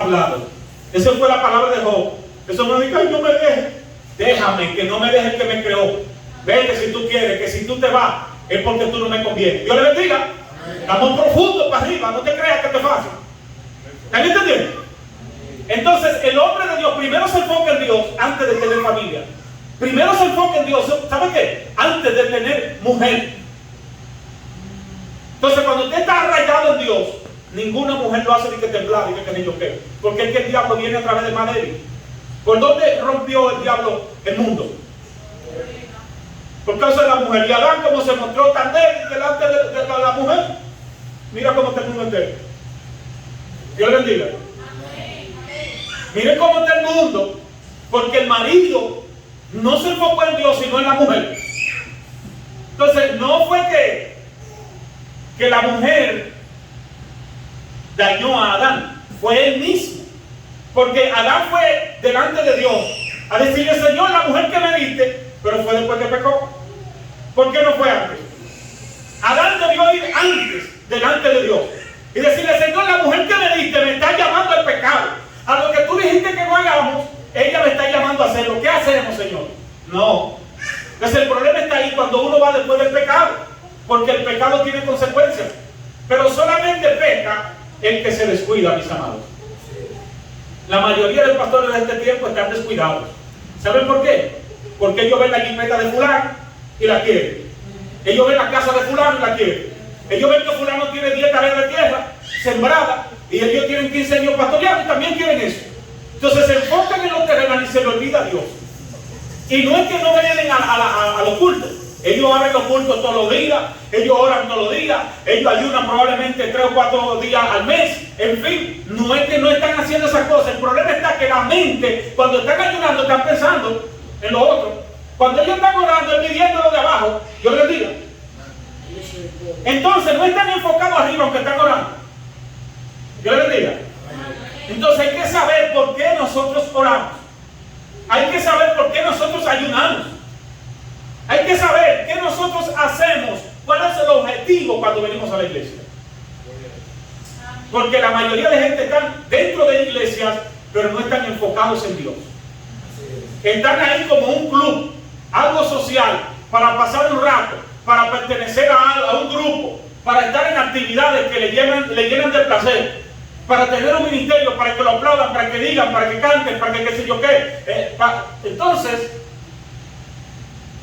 hablado. Esa fue la palabra de Job. Eso no diga, ay, no me dejes. Déjame, que no me deje el que me creó. Vete si tú quieres, que si tú te vas, es porque tú no me convienes. Dios le bendiga. Estamos profundos para arriba, no te creas que esto es fácil. ¿Están entendiendo? Entonces, el hombre de Dios primero se enfoca en Dios antes de tener familia. Primero se enfoca en Dios, ¿sabe qué? Antes de tener mujer. Entonces, cuando usted está arraigado en Dios, ninguna mujer lo hace ni que temblar, ni que ni yo qué. Porque es que el diablo viene a través de más débil. ¿Por dónde rompió el diablo el mundo? Por causa de la mujer. Y Adán, como se mostró tan débil delante de la mujer, mira cómo está el mundo entero. Dios le bendiga. Miren cómo está el mundo, porque el marido no se enfocó en Dios, sino en la mujer. Entonces, no fue que la mujer dañó a Adán, fue él mismo. Porque Adán fue delante de Dios a decirle, Señor, la mujer que me diste, pero fue después que pecó. ¿Por qué no fue antes? Adán debió ir antes delante de Dios y decirle, Señor, la mujer que me diste me está llamando al pecado. A lo que tú dijiste que no hagamos, ella me está llamando a hacerlo. ¿Qué hacemos, Señor? No. Entonces el problema está ahí cuando uno va después del pecado, porque el pecado tiene consecuencias. Pero solamente peca el que se descuida, mis amados. La mayoría de los pastores de este tiempo están descuidados. ¿Saben por qué? Porque ellos ven la jipeta de fulano y la quieren. Ellos ven la casa de fulano y la quieren. Ellos ven que fulano tiene 10 tareas de tierra sembrada y ellos tienen 15 años pastoreando y también quieren eso. Entonces se enfocan en lo terrenal y se le olvida a Dios. Y no es que no vienen a los cultos. Ellos abren los cultos todos los días, ellos oran todos los días, ellos ayunan probablemente 3 o 4 días al mes. En fin, no es que no están haciendo esas cosas. El problema está que la mente, cuando están ayunando, están pensando en lo otro. Cuando ellos están orando, es pidiendo lo de abajo. Dios les diga. Entonces no están enfocados arriba aunque están orando. Dios les diga. Entonces hay que saber por qué nosotros oramos. Hay que saber por qué nosotros ayunamos. Hay que saber qué nosotros hacemos, cuál es el objetivo cuando venimos a la iglesia. Porque la mayoría de gente están dentro de iglesias, pero no están enfocados en Dios. Están ahí como un club, algo social, para pasar un rato, para pertenecer a un grupo, para estar en actividades que le llenan de placer, para tener un ministerio, para que lo aplaudan, para que digan, para que canten, para que qué sé yo qué. Entonces,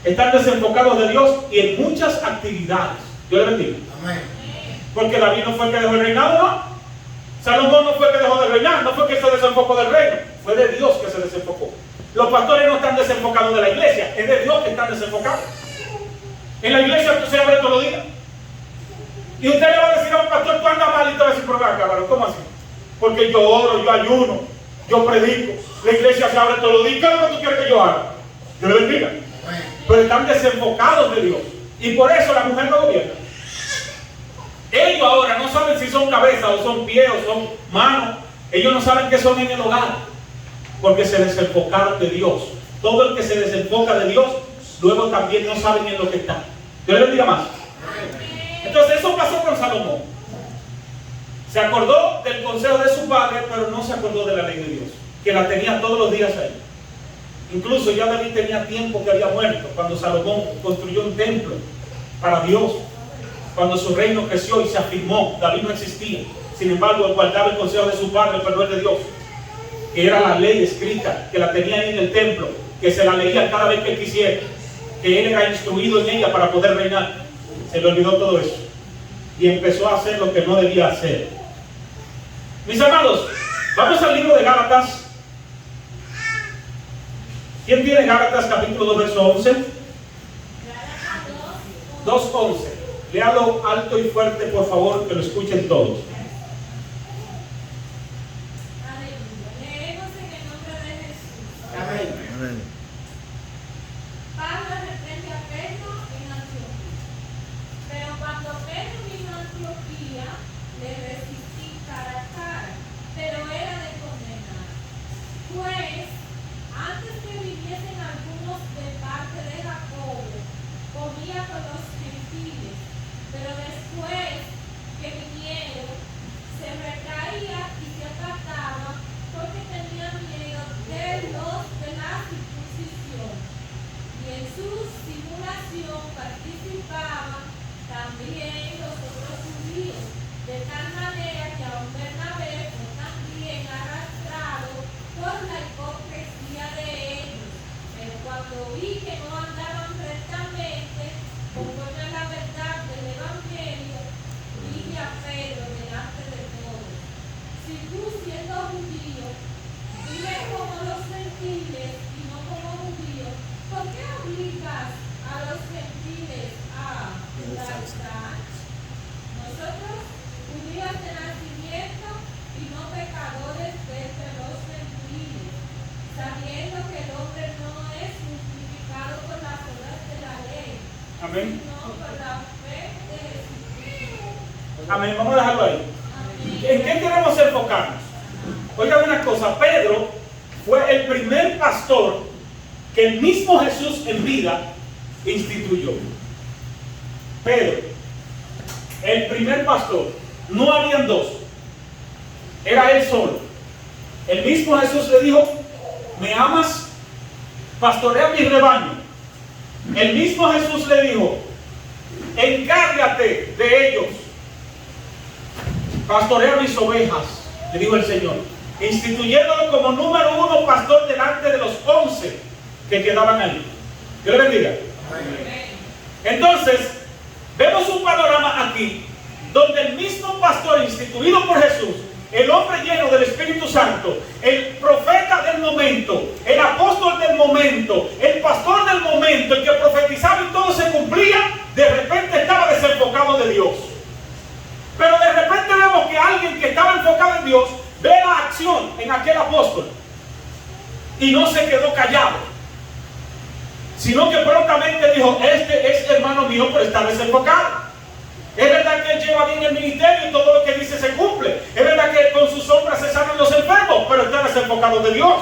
están desenfocados de Dios y en muchas actividades. Dios les bendiga. Amén. Porque David no fue el que dejó el reinado, ¿no? Salomón no fue el que dejó de reinar, no fue que se desenfocó del reino, fue de Dios que se desenfocó. Los pastores no están desenfocados de la iglesia, es de Dios que están desenfocados. En la iglesia tú se abre todos los días. Y usted le va a decir a un pastor, tú andas mal, y te va a decir, pero cabrón, ¿cómo así? Porque yo oro, yo ayuno, yo predico, la iglesia se abre todos los días. ¿Qué es lo que tú quieres que yo haga? Dios le bendiga. Pero están desenfocados de Dios. Y por eso la mujer no gobierna. Ellos ahora no saben si son cabeza o son pies o son manos. Ellos no saben qué son en el hogar, porque se desenfocaron de Dios. Todo el que se desenfoca de Dios, luego también no saben en lo que está. Dios les diga más. Entonces eso pasó con Salomón. Se acordó del consejo de su padre, pero no se acordó de la ley de Dios, que la tenía todos los días ahí. Incluso ya David tenía tiempo que había muerto cuando Salomón construyó un templo para Dios. Cuando su reino creció y se afirmó, David no existía. Sin embargo, él guardaba el consejo de su padre, pero no el de Dios, que era la ley escrita, que la tenía ahí en el templo, que se la leía cada vez que él quisiera, que él era instruido en ella para poder reinar. Se le olvidó todo eso y empezó a hacer lo que no debía hacer. Mis amados, vamos al libro de Gálatas. ¿Quién tiene Gálatas capítulo 2, verso 11? 2:11. Léalo alto y fuerte, por favor, que lo escuchen todos. Leemos en el nombre de Jesús. Amén. Pablo reprende a Pedro en Antioquía. Pero cuando Pedro vino a Antioquía, le resistí cara a cara, pero era de condenar. Pues, antes que viniesen algunos de parte de Jacobo, comía con los gentiles, pero después que vinieron, se retraía y se apartaba Amén. sino por la fe de Jesucristo. Amén. Vamos a dejarlo ahí. Amén. ¿En qué queremos enfocarnos? Oigan una cosa, Pedro fue el primer pastor que el mismo Jesús en vida instituyó. Pedro, el primer pastor, no habían dos, era él solo. El mismo Jesús le dijo: ¿me amas? Pastorea mi rebaño. El mismo Jesús le dijo: encárgate de ellos, pastorea mis ovejas, le dijo el Señor, instituyéndolo como número 1 pastor delante de los 11 que quedaban ahí. Dios le bendiga. Entonces, vemos un panorama aquí donde el mismo pastor instituido por Jesús, el hombre lleno del Espíritu Santo, el profeta del momento, el apóstol del momento, el pastor del momento, el que profetizaba y todo se cumplía, de repente estaba desenfocado de Dios. Pero de repente vemos que alguien que estaba enfocado en Dios ve la acción en aquel apóstol y no se quedó callado, sino que prontamente dijo: este es hermano mío, pero está desenfocado. Es verdad que él lleva bien el ministerio y todo lo que dice se cumple. Es verdad que con sus sombras se sanan los enfermos, pero está desenfocado de Dios.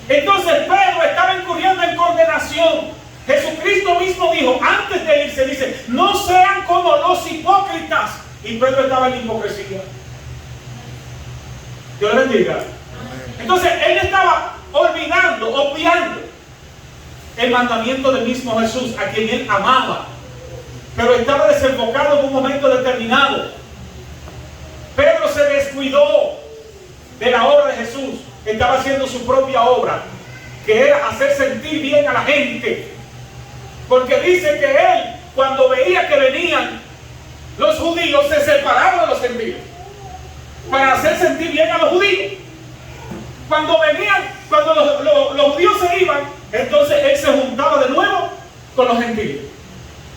Entonces Pedro estaba incurriendo en condenación. Jesucristo mismo dijo, antes de irse, dice: no sean como los hipócritas. Y Pedro estaba en la hipocresía. Dios le bendiga. Entonces él estaba obviando el mandamiento del mismo Jesús, a quien él amaba, pero estaba desenfocado en un momento determinado. Pedro se descuidó de la obra de Jesús. Estaba haciendo su propia obra, que era hacer sentir bien a la gente, porque dice que él, cuando veía que venían los judíos, se separaba de los gentiles para hacer sentir bien a los judíos. Cuando los judíos se iban, entonces él se juntaba de nuevo con los gentiles.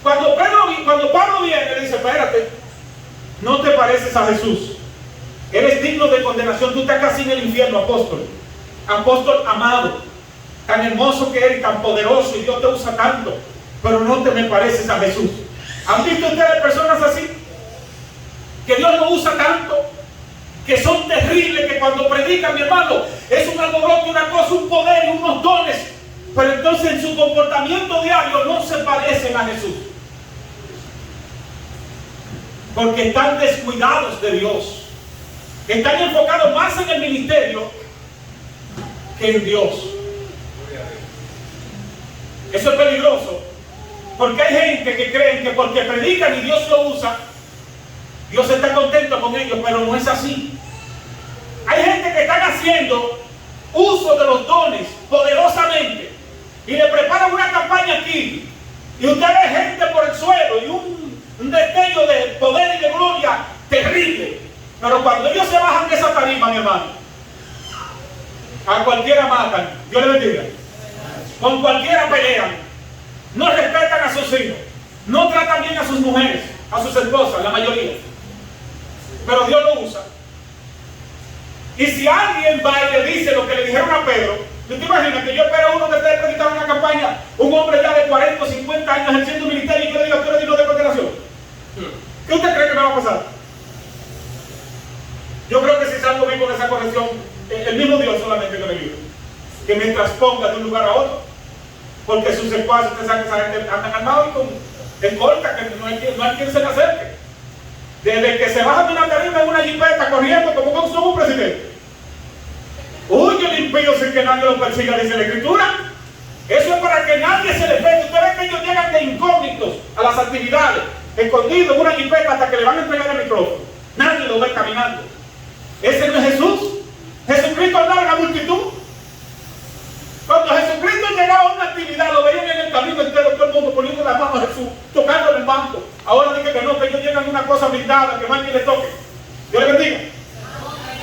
Cuando Pablo viene, le dice: espérate, no te pareces a Jesús, eres digno de condenación, tú estás casi en el infierno, apóstol amado, tan hermoso que eres, tan poderoso, y Dios te usa tanto, pero no te me pareces a Jesús. ¿Han visto ustedes personas así? Que Dios lo usa tanto, que son terribles, que cuando predican, mi hermano, es un alboroto, una cosa, un poder y unos dones, pero entonces en su comportamiento diario no se parecen a Jesús, porque están descuidados de Dios, están enfocados más en el ministerio que en Dios. Eso es peligroso, porque hay gente que creen que porque predican y Dios lo usa, Dios está contento con ellos, pero no es así. Hay gente que están haciendo uso de los dones poderosamente y le preparan una campaña aquí, y usted ve gente por el suelo y un destello de poder y de gloria terrible, pero cuando ellos se bajan de esa tarima, mi hermano, a cualquiera matan. Dios le bendiga. Con cualquiera pelean, no respetan a sus hijos, no tratan bien a sus mujeres, a sus esposas, la mayoría, pero Dios lo usa. Y si alguien va y le dice lo que le dijeron a Pedro, ¿tú te imaginas que yo espero uno que esté predicando una campaña, un hombre ya de 40 o 50 años ejerciendo militar, y yo le digo: tú eres digno de condenación? ¿Qué usted cree que me va a pasar? Yo creo que si salgo vivo de esa corrección, el mismo Dios solamente que me libre, que me transponga de un lugar a otro, porque sus secuaces, usted sabe que esa gente andan armados y con escolta, que no hay quien se le acerque. Desde que se baja de una tarima en una jipeta corriendo como con un presidente. Huye el impío sin que nadie lo persiga, dice la Escritura. Eso es para que nadie se les pegue. Usted ve que ellos llegan de incógnitos a las actividades, escondidos en una jipeta hasta que le van a entregar el micrófono. Nadie lo ve caminando. Ese no es Jesús. Jesucristo andaba en la multitud. Cuando Jesucristo llegaba a una actividad, lo veían en el camino entero, todo el mundo poniendo las manos a Jesús, tocándole el manto. Ahora dice que no, que ellos llegan a una cosa blindada, que no hay quien le toque. Dios le bendiga.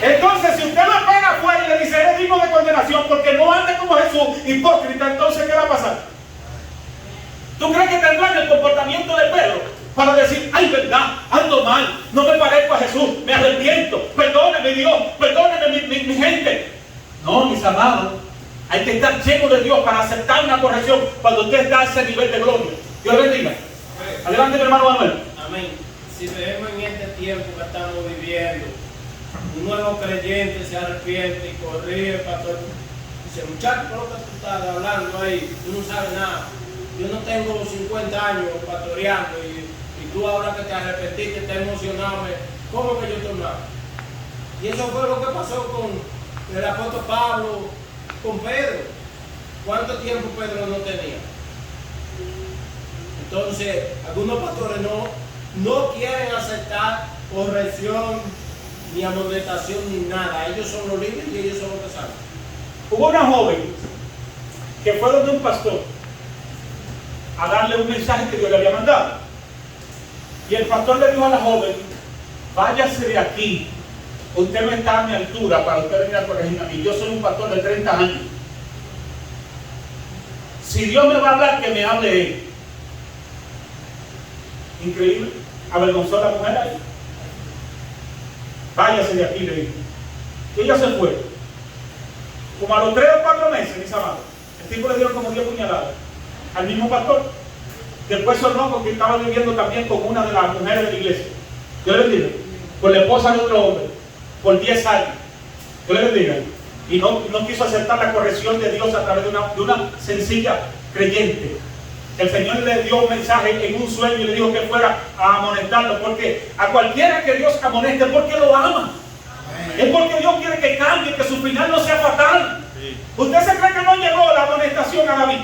Entonces, si usted lo pega afuera y le dice: eres digno de condenación porque no anda como Jesús, hipócrita, entonces ¿qué va a pasar? ¿Tú crees que tendrán el comportamiento de Pedro para decir: ay, verdad, ando mal, no me parezco a Jesús, me arrepiento, perdóneme Dios, perdóneme mi gente? No, mis amados, hay que estar lleno de Dios para aceptar una corrección cuando usted está a ese nivel de gloria. Dios le bendiga. Adelante, mi hermano Manuel. Amén. Si vemos en este tiempo que estamos viviendo, un nuevo creyente se arrepiente y corrige, pastor. Dice, muchacho, ¿por lo que tú estás hablando ahí? Tú no sabes nada. Yo no tengo 50 años pastoreando y tú ahora que te arrepentiste, te emocionado. ¿Cómo que yo estoy mal? Y eso fue lo que pasó con el apóstol Pablo, con Pedro. ¿Cuánto tiempo Pedro no tenía? Entonces, algunos pastores no quieren aceptar corrección, ni amonestación, ni nada. Ellos son los líderes y ellos son los que saben. Hubo una joven que fue donde un pastor a darle un mensaje que Dios le había mandado. Y el pastor le dijo a la joven, váyase de aquí. Usted no está a mi altura para usted venir a corregirme a mí. Yo soy un pastor de 30 años. Si Dios me va a hablar, que me hable él. Increíble. Avergonzó a la mujer ahí. Váyase de aquí, le dijo. Y ella se fue. Como a los 3 o 4 meses, mis amados, el tipo le dieron como 10 puñaladas al mismo pastor. Después sonó porque estaba viviendo también con una de las mujeres de la iglesia. Yo le digo, con la esposa de otro hombre, por 10 años. Yo le bendiga. Y no quiso aceptar la corrección de Dios a través de una sencilla creyente. El Señor le dio un mensaje en un sueño y le dijo que fuera a amonestarlo, porque a cualquiera que Dios amoneste es porque lo ama. Es porque Dios quiere que cambie, que su final no sea fatal. Sí. ¿Usted se cree que no llegó la amonestación a David?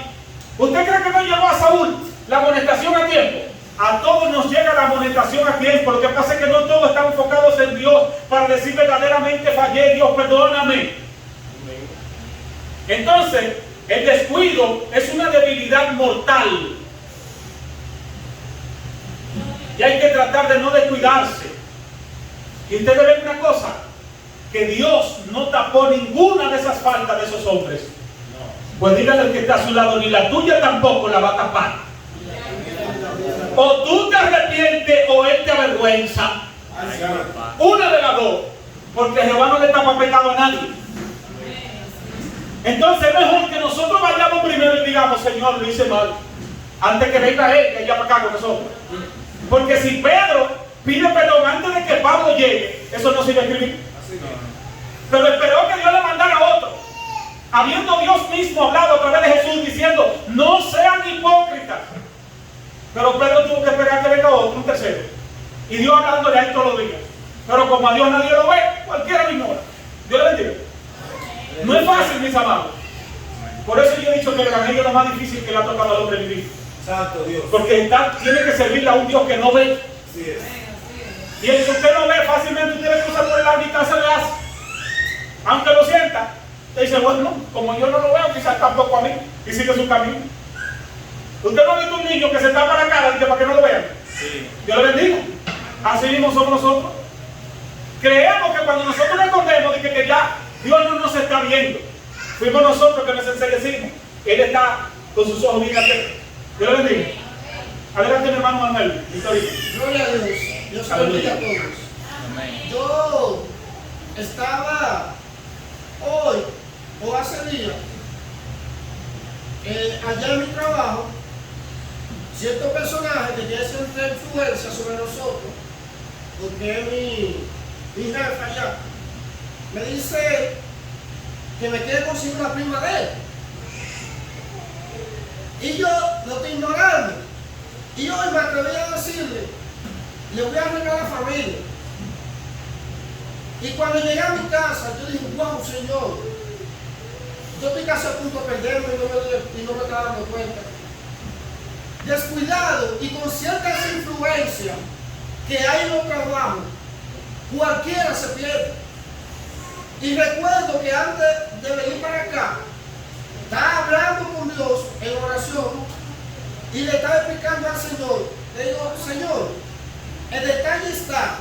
¿Usted cree que no llegó a Saúl la amonestación a tiempo? A todos nos llega la amonestación a tiempo. Lo que pasa es que no todos están enfocados en Dios para decir verdaderamente fallé, Dios perdóname. Entonces, el descuido es una debilidad mortal. Y hay que tratar de no descuidarse. Y usted debe ver una cosa, que Dios no tapó ninguna de esas faltas de esos hombres. Pues dígale al que está a su lado, ni la tuya tampoco la va a tapar. O tú te arrepientes o él te avergüenza. Una de las dos. Porque Jehová no le tapa pecado a nadie. Entonces es mejor que nosotros vayamos primero y digamos, Señor, lo hice mal, antes que venga él, que ya para acá con nosotros. Porque si Pedro pide perdón antes de que Pablo llegue, eso no sirve escribir. Pero esperó que Dios le mandara a otro, habiendo Dios mismo hablado a través de Jesús diciendo, no sean hipócritas. Pero Pedro tuvo que esperar que venga otro, un tercero, y Dios hablándole a él todos los días. Pero como a Dios nadie lo ve, cualquiera lo ignora. Dios le bendiga. No es fácil, mis amados. Por eso yo he dicho que el evangelio es lo más difícil que le ha tocado al hombre vivir. Santo Dios. Porque tiene que servirle a un Dios que no ve. Sí es. Y el que usted no ve, fácilmente usted le cruza por el árbitro, se le hace. Aunque lo sienta, te dice, bueno, como yo no lo veo, quizás tampoco a mí. Y sigue su camino. Usted no ha visto un niño que se tapa la cara para que no lo vean. Sí. Dios le bendiga. Así mismo somos nosotros. Creemos que cuando nosotros nos escondemos, de que ya Dios no nos está viendo. Fuimos nosotros que nos enseguecimos. Él está con sus ojos bien abiertos. Dios le bendiga. Adelante, mi hermano Manuel. Gloria a Dios. Dios bendiga a todos. Amén. Yo estaba hoy o hace días allá en mi trabajo, cierto personaje que tiene cierta influencia sobre nosotros, porque es mi jefe allá, me dice que me quiere conseguir una prima de él. Y yo lo estoy ignorando. Y hoy me atreví a decirle, le voy a arreglar a la familia. Y cuando llegué a mi casa, yo dije, wow, Señor, yo estoy casi a punto de perderme y no me estaba dando cuenta. Descuidado y con ciertas influencias que hay en los trabajos, cualquiera se pierde. Y recuerdo que antes de venir para acá, estaba hablando con Dios en oración y le estaba explicando al Señor. Le digo, Señor, el detalle está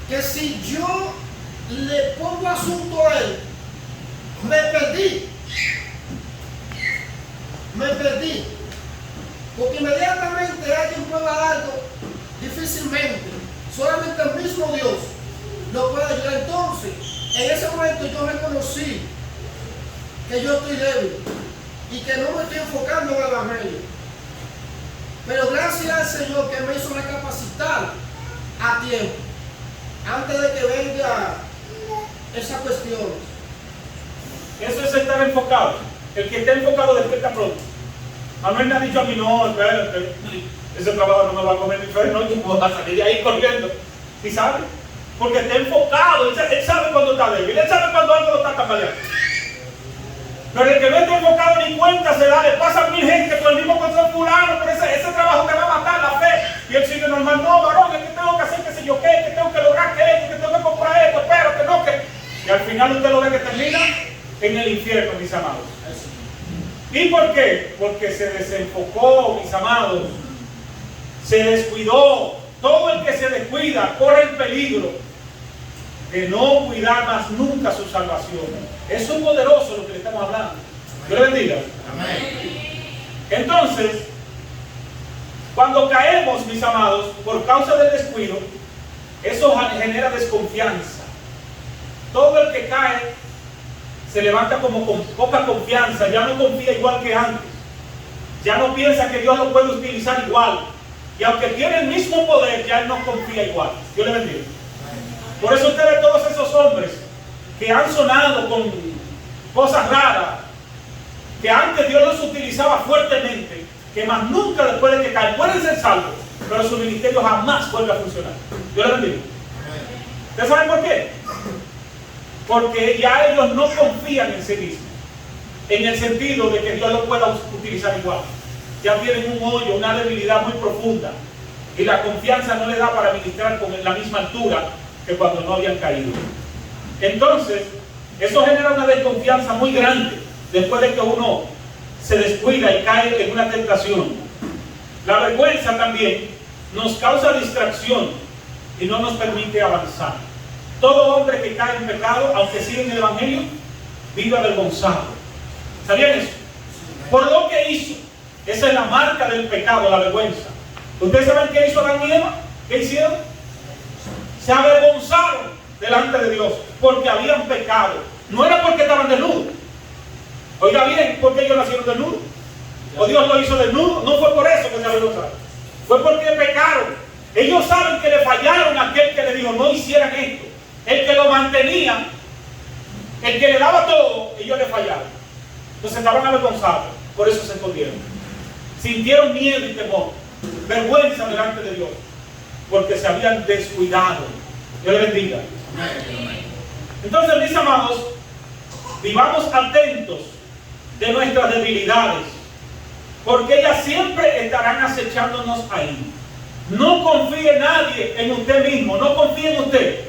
que si yo le pongo asunto a él, me perdí. Porque inmediatamente alguien prueba algo, difícilmente, solamente el mismo Dios lo puede ayudar. Entonces, en ese momento yo reconocí que yo estoy débil y que no me estoy enfocando en el evangelio. Pero gracias al Señor que me hizo recapacitar a tiempo, antes de que venga esa cuestión. Eso es estar enfocado. El que está enfocado despierta pronto. Manuel me ha dicho a mí, no, espérate, ese trabajo no me va a comer mi fe, no, yo voy a salir de ahí corriendo. ¿Y sabe? Porque está enfocado, él sabe cuando está débil, él sabe cuando algo lo está tambaleando. Pero el que no está enfocado ni cuenta se da, le pasa a 1000 gente con el mismo control fulano, pero ese trabajo te va a matar la fe. Y él sigue normal, no, varón, es que tengo que hacer que sé yo qué, que tengo que lograr que tengo que comprar esto, espérate, no, que... Y al final usted lo ve que termina en el infierno, mis amados. ¿Y por qué? Porque se desenfocó, mis amados. Se descuidó. Todo el que se descuida corre el peligro de no cuidar más nunca su salvación. Eso es poderoso lo que le estamos hablando. Dios le bendiga. Amén. Entonces, cuando caemos, mis amados, por causa del descuido, eso genera desconfianza. Todo el que cae se levanta como con poca confianza, ya no confía igual que antes, ya no piensa que Dios lo puede utilizar igual, y aunque tiene el mismo poder, ya él no confía igual. Dios le bendiga. Por eso usted ve todos esos hombres que han sonado con cosas raras, que antes Dios los utilizaba fuertemente, que más nunca después de que caen pueden ser salvos, pero su ministerio jamás vuelve a funcionar. Dios le bendiga. ¿Ustedes saben por qué? Porque ya ellos no confían en sí mismos, en el sentido de que Dios lo pueda utilizar igual. Ya tienen un hoyo, una debilidad muy profunda, y la confianza no les da para ministrar con la misma altura que cuando no habían caído. Entonces, eso genera una desconfianza muy grande después de que uno se descuida y cae en una tentación. La vergüenza también nos causa distracción y no nos permite avanzar. Todo hombre que cae en pecado, aunque siga en el Evangelio, vive avergonzado. ¿Sabían eso? Por lo que hizo. Esa es la marca del pecado, la vergüenza. ¿Ustedes saben qué hizo Adán y Eva? ¿Qué hicieron? Se avergonzaron delante de Dios porque habían pecado. No era porque estaban desnudos. Oiga bien, ¿por qué ellos nacieron desnudos? ¿O Dios lo hizo desnudo? No fue por eso que se avergonzaron. Fue porque pecaron. Ellos saben que le fallaron a aquel que le dijo no hicieran esto. El que lo mantenía, el que le daba todo, ellos le fallaron. Entonces estaban avergonzados, por eso se escondieron. Sintieron miedo y temor, vergüenza delante de Dios, porque se habían descuidado. Dios le bendiga. Entonces, mis amados, vivamos atentos de nuestras debilidades, porque ellas siempre estarán acechándonos ahí. No confíe nadie en usted mismo, no confíe en usted.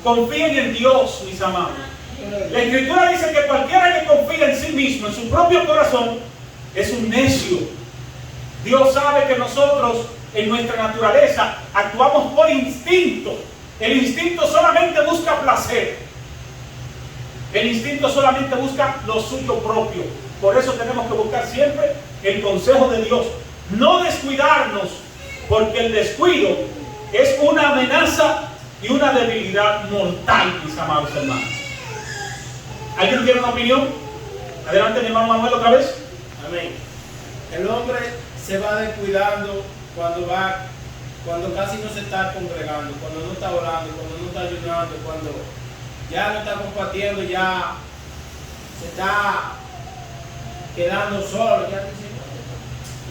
Confíen en Dios, mis amados. La Escritura dice que cualquiera que confía en sí mismo, en su propio corazón, es un necio. Dios sabe que nosotros, en nuestra naturaleza, actuamos por instinto. El instinto solamente busca placer. El instinto solamente busca lo suyo propio. Por eso tenemos que buscar siempre el consejo de Dios. No descuidarnos, porque el descuido es una amenaza y una debilidad mortal, mis amados hermanos. ¿Alguien tiene una opinión? Adelante, mi hermano Manuel, otra vez. Amén. El hombre se va descuidando cuando casi no se está congregando, cuando no está orando, cuando no está ayunando, cuando ya no está compartiendo, ya se está quedando solo. Ya dice,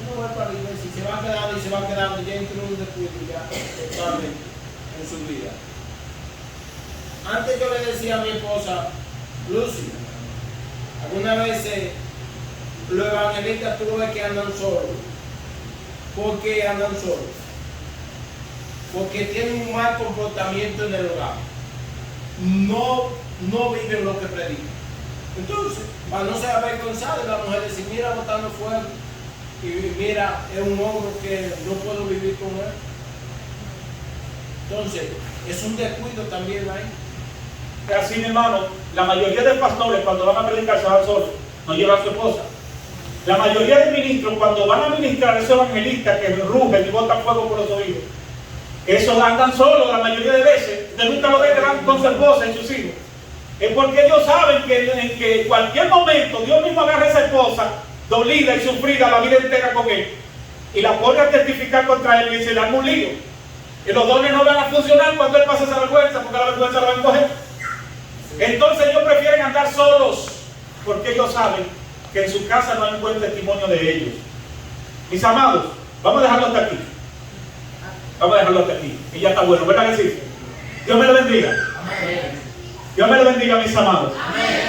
no voy para la iglesia, y se va quedando y se va quedando, ya entra un descuido ya totalmente en su vida. Antes yo le decía a mi esposa, Lucy, algunas veces los evangelistas tú ves que andan solos. ¿Por qué andan solos? Porque tienen un mal comportamiento en el hogar. No viven lo que predican. Entonces, para no ser avergonzado, la mujer dice, mira, botando fuego. Y mira, es un hombre que no puedo vivir con él. Entonces, es un descuido también ahí. Así, mi hermano, la mayoría de pastores cuando van a predicar se van solos, no llevan a su esposa. La mayoría de ministros cuando van a ministrar, esos evangelistas que rugen y botan fuego por los oídos, esos andan solos la mayoría de veces. Usted nunca lo ve que van con su esposa y sus hijos. Es porque ellos saben que en cualquier momento Dios mismo agarra a esa esposa dolida y sufrida la vida entera con él. y la pone a testificar contra él y dice, dame un lío. Y los dones no van a funcionar cuando él pase esa vergüenza, porque la vergüenza la va a encoger. Entonces ellos prefieren andar solos, porque ellos saben que en su casa no hay un buen testimonio de ellos. Mis amados, vamos a dejarlo hasta aquí. Vamos a dejarlo hasta aquí. Y ya está bueno, ¿verdad que sí? Dios me lo bendiga. Dios me lo bendiga, mis amados. Amén.